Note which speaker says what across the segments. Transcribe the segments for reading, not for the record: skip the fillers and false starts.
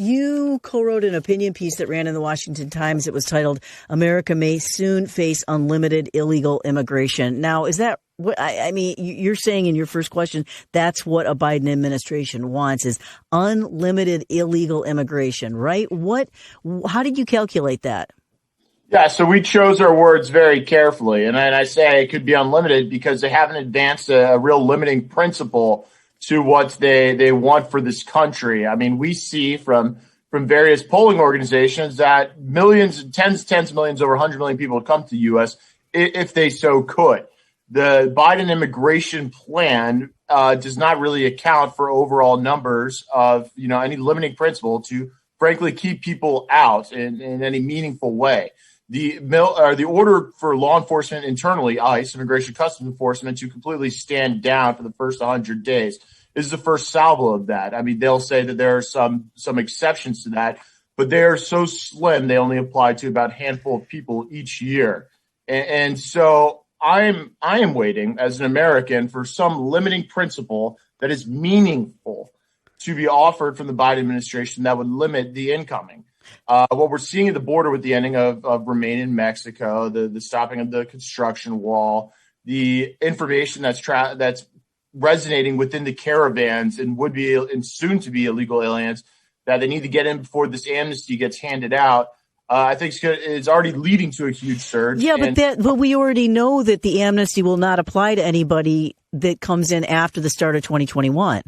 Speaker 1: You co-wrote an opinion piece that ran in the Washington Times. It was titled, "America May Soon Face Unlimited Illegal Immigration." Now, is that what I mean, you're saying in your first question, that's what a Biden administration wants, is unlimited illegal immigration, right? How did you calculate that?
Speaker 2: Yeah, so we chose our words very carefully. And I say it could be unlimited because they haven't advanced a real limiting principle to what they want for this country. I mean, we see from various polling organizations that millions, tens of millions, over 100 million people would come to the U.S. if they so could. The Biden immigration plan does not really account for overall numbers of, any limiting principle to, frankly, keep people out in any meaningful way. The order for law enforcement internally, ICE, Immigration Customs Enforcement, to completely stand down for the first 100 days is the first salvo of that. I mean, they'll say that there are some exceptions to that, but they are so slim they only apply to about a handful of people each year. And so I am waiting as an American for some limiting principle that is meaningful to be offered from the Biden administration that would limit the incoming. What we're seeing at the border with the ending of Remain in Mexico, the stopping of the construction wall, the information that's resonating within the caravans and would be and soon to be illegal aliens that they need to get in before this amnesty gets handed out. I think it's already leading to a huge surge.
Speaker 1: Yeah, but we already know that the amnesty will not apply to anybody that comes in after the start of 2021.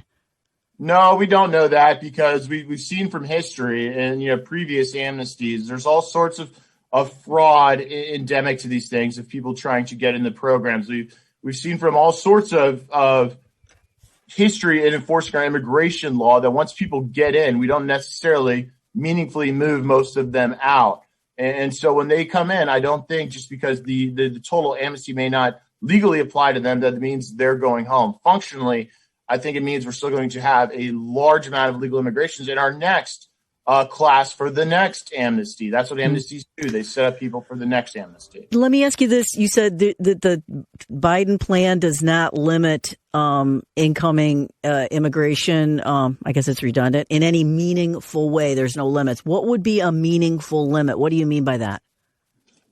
Speaker 2: No, we don't know that because we've seen from history and previous amnesties, there's all sorts of fraud endemic to these things of people trying to get in the programs. We've seen from all sorts of history in enforcing our immigration law that once people get in, we don't necessarily meaningfully move most of them out. And so when they come in, I don't think just because the total amnesty may not legally apply to them, that means they're going home. Functionally, I think it means we're still going to have a large amount of legal immigrations in our next class for the next amnesty. That's what amnesties do. They set up people for the next amnesty.
Speaker 1: Let me ask you this. You said that the Biden plan does not limit incoming immigration. I guess it's redundant in any meaningful way. There's no limits. What would be a meaningful limit? What do you mean by that?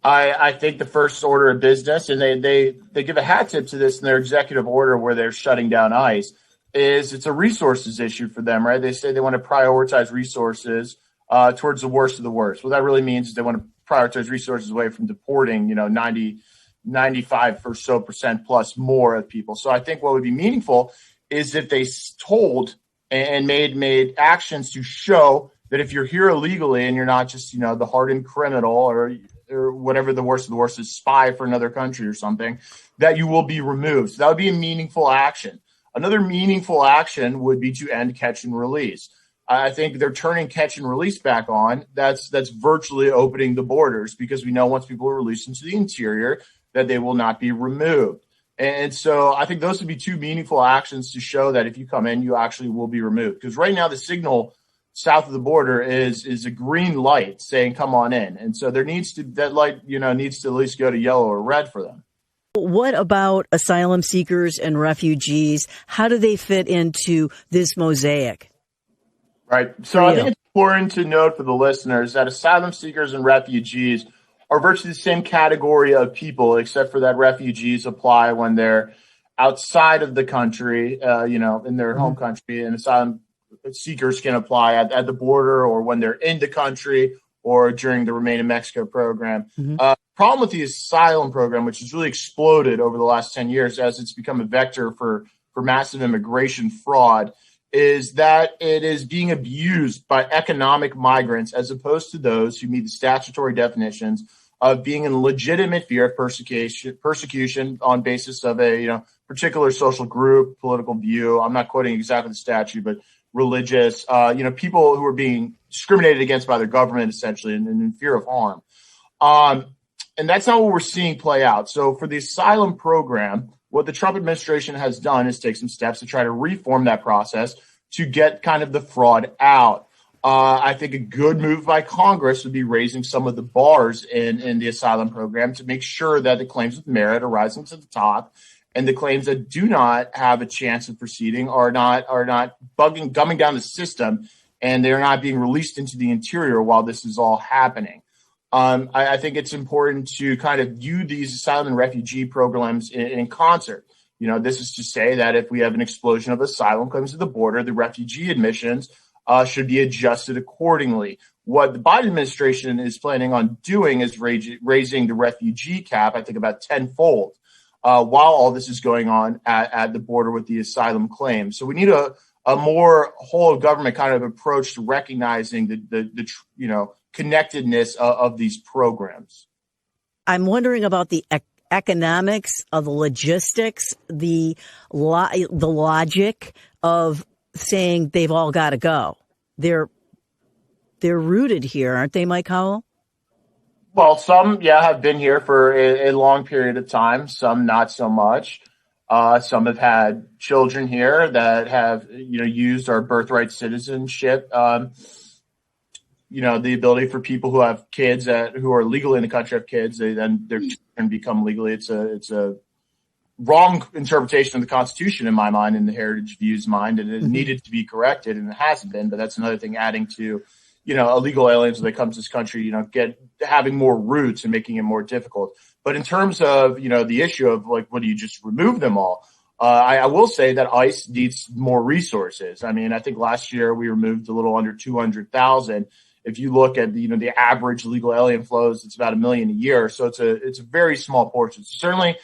Speaker 2: I think the first order of business, and they give a hat tip to this in their executive order where they're shutting down ICE, is it's a resources issue for them, right? They say they want to prioritize resources towards the worst of the worst. What that really means is they want to prioritize resources away from deporting, 95 or so % plus more of people. So I think what would be meaningful is if they told and made actions to show that if you're here illegally and you're not just, the hardened criminal or whatever the worst of the worst is, spy for another country or something, that you will be removed. So that would be a meaningful action. Another meaningful action would be to end catch and release. I think they're turning catch and release back on. That's virtually opening the borders because we know once people are released into the interior that they will not be removed. And so I think those would be two meaningful actions to show that if you come in, you actually will be removed. Because right now the signal south of the border is a green light saying, come on in. And so that light, needs to at least go to yellow or red for them.
Speaker 1: What about asylum seekers and refugees? How do they fit into this mosaic?
Speaker 2: Right. So I think it's important to note for the listeners that asylum seekers and refugees are virtually the same category of people, except for that refugees apply when they're outside of the country, in their home country, and asylum seekers can apply at the border or when they're in the country or during the Remain in Mexico program. Problem with the asylum program, which has really exploded over the last 10 years as it's become a vector for massive immigration fraud, is that it is being abused by economic migrants as opposed to those who meet the statutory definitions of being in legitimate fear of persecution on basis of a particular social group, political view. I'm not quoting exactly the statute, but religious, people who are being discriminated against by their government, essentially, and in fear of harm. And that's not what we're seeing play out. So for the asylum program, what the Trump administration has done is take some steps to try to reform that process to get kind of the fraud out. I think a good move by Congress would be raising some of the bars in the asylum program to make sure that the claims of merit are rising to the top, and the claims that do not have a chance of proceeding are not gumming down the system and they're not being released into the interior while this is all happening. I think it's important to kind of view these asylum and refugee programs in concert. This is to say that if we have an explosion of asylum claims at the border, the refugee admissions should be adjusted accordingly. What the Biden administration is planning on doing is raising the refugee cap, I think, about tenfold, while all this is going on at the border with the asylum claims. So we need a more whole of government kind of approach to recognizing the connectedness of these programs.
Speaker 1: I'm wondering about the economics of the logistics, the logic of saying they've all got to go. They're rooted here, aren't they, Mike Howell?
Speaker 2: Well, some, have been here for a long period of time. Some not so much. Some have had children here that have, used our birthright citizenship. The ability for people who have kids who are legally in the country have kids, their children become legally. It's a wrong interpretation of the Constitution in my mind, in the Heritage View's mind, and it needed to be corrected, and it hasn't been. But that's another thing adding to, illegal aliens when they come to this country, having more roots and making it more difficult. But in terms of, the issue of what do you just remove them all? I will say that ICE needs more resources. I mean, I think last year we removed a little under 200,000. If you look at the average illegal alien flows, it's about 1 million a year. So it's a very small portion. So certainly,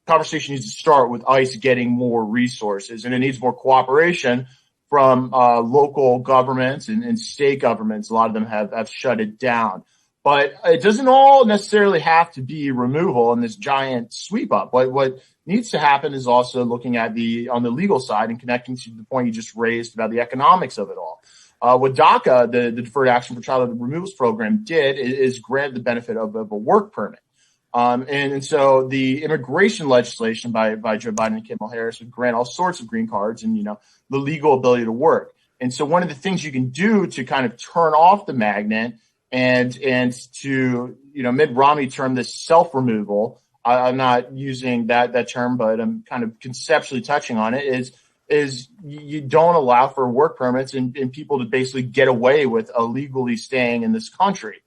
Speaker 2: conversation needs to start with ICE getting more resources, and it needs more cooperation from local governments and state governments. A lot of them have shut it down. But it doesn't all necessarily have to be removal and this giant sweep up. What needs to happen is also looking at on the legal side and connecting to the point you just raised about the economics of it all. What DACA, the Deferred Action for Childhood Removals Program, did is grant the benefit of a work permit. And so the immigration legislation by Joe Biden and Kamala Harris would grant all sorts of green cards and, the legal ability to work. And so one of the things you can do to kind of turn off the magnet and to, Mitt Romney termed this self-removal. I'm not using that term, but I'm kind of conceptually touching on it, is you don't allow for work permits and people to basically get away with illegally staying in this country.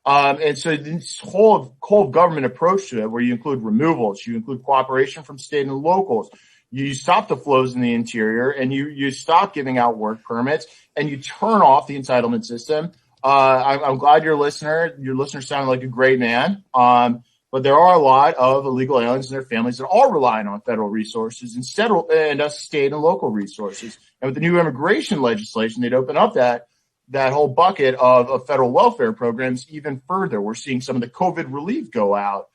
Speaker 2: And so this whole government approach to it, where you include removals, you include cooperation from state and locals, you stop the flows in the interior, and you stop giving out work permits, and you turn off the entitlement system. I'm glad your listener sounded like a great man. But there are a lot of illegal aliens and their families that are relying on federal resources and us state and local resources. And with the new immigration legislation, they'd open up that whole bucket of federal welfare programs even further. We're seeing some of the COVID relief go out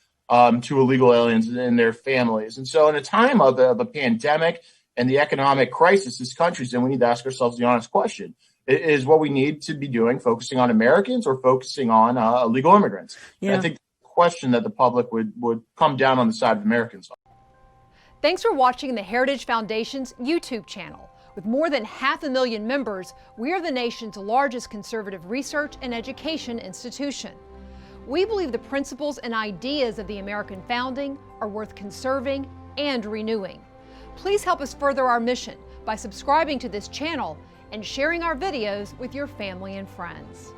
Speaker 2: to illegal aliens and their families. And so in a time of a pandemic and the economic crisis this country's in, we need to ask ourselves the honest question. Is what we need to be doing focusing on Americans or focusing on illegal immigrants? Yeah. I think the question that the public would come down on the side of Americans.
Speaker 3: Thanks for watching the Heritage Foundation's YouTube channel. With more than 500,000 members, we are the nation's largest conservative research and education institution. We believe the principles and ideas of the American founding are worth conserving and renewing. Please help us further our mission by subscribing to this channel and sharing our videos with your family and friends.